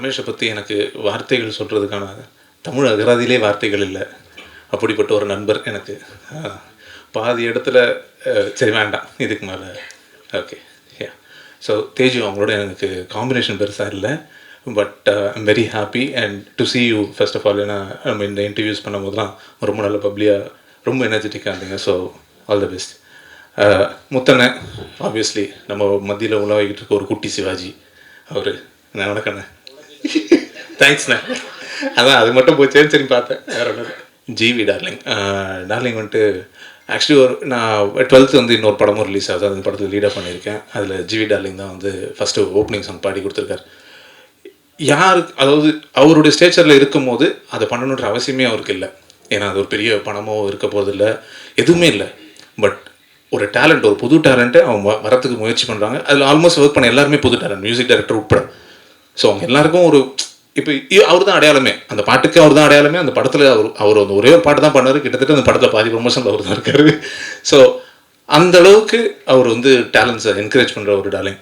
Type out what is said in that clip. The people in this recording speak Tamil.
ரமேஷை பற்றி எனக்கு வார்த்தைகள் சொல்கிறதுக்கான தமிழ் அகராதியிலே வார்த்தைகள் இல்லை. அப்படிப்பட்ட ஒரு நண்பர் எனக்கு. பாதி இடத்துல சரி வேண்டாம் இதுக்கு மேலே. Okay yeah. ஸோ தேஜு அவங்களோட எனக்கு காம்பினேஷன் பெருசாக இல்லை. But I'm very happy and to see you first of all. ஏன்னா நம்ம இந்த இன்டர்வியூஸ் பண்ணும்போதுலாம் ரொம்ப நல்ல பப்ளியாக ரொம்ப எனர்ஜெட்டிக்காக இருந்தீங்க. So all the best. Muthanna obviously நம்ம மத்தியில் உலகிட்டு இருக்க ஒரு குட்டி சிவாஜி அவர். நான் வணக்கண்ணே. தேங்க்ஸ்ண்ணே. அதான் அது மட்டும் போச்சேன்னு சரி பார்த்தேன். வேறு ஒன்று ஜிவி டார்லிங். டார்லிங் வந்துட்டு ஆக்சுவலி நான் 12th வந்து இன்னொரு படமும் ரிலீஸ் ஆகுது. அந்த படத்தில் லீடாக பண்ணியிருக்கேன். அதில் ஜிவி டார்லிங் தான் வந்து ஃபஸ்ட்டு ஓப்பனிங் சாங் பாடி கொடுத்துருக்காரு. யாருக்கு அதாவது அவருடைய ஸ்டேச்சரில் இருக்கும் போது அதை பண்ணணுன்ற அவசியமே அவருக்கு இல்லை. ஏன்னா அது ஒரு பெரிய பணமோ இருக்க போதில்லை, எதுவுமே இல்லை. பட் ஒரு டேலண்ட், ஒரு புது டேலண்ட்டை அவங்க வரத்துக்கு முயற்சி பண்ணுறாங்க. அதில் ஆல்மோஸ்ட் ஒர்க் பண்ண எல்லாருமே புது டேலண்ட், மியூசிக் டைரக்டர் உட்பட. ஸோ அவங்க எல்லாருக்கும் ஒரு இப்போ அவர் தான் அடையாளமே, அந்த பாட்டுக்கு அவர் தான் அடையாளமே. அந்த படத்தில் அவர் வந்து ஒரே ஒரு பாட்டு தான் பண்ணார். கிட்டத்தட்ட அந்த படத்தில் பாதி ப்ரொமோஷனில் அவர் தான் இருக்கார். ஸோ அந்த அளவுக்கு அவர் வந்து டேலண்ட்ஸை என்கரேஜ் பண்ணுற ஒரு டார்லிங்.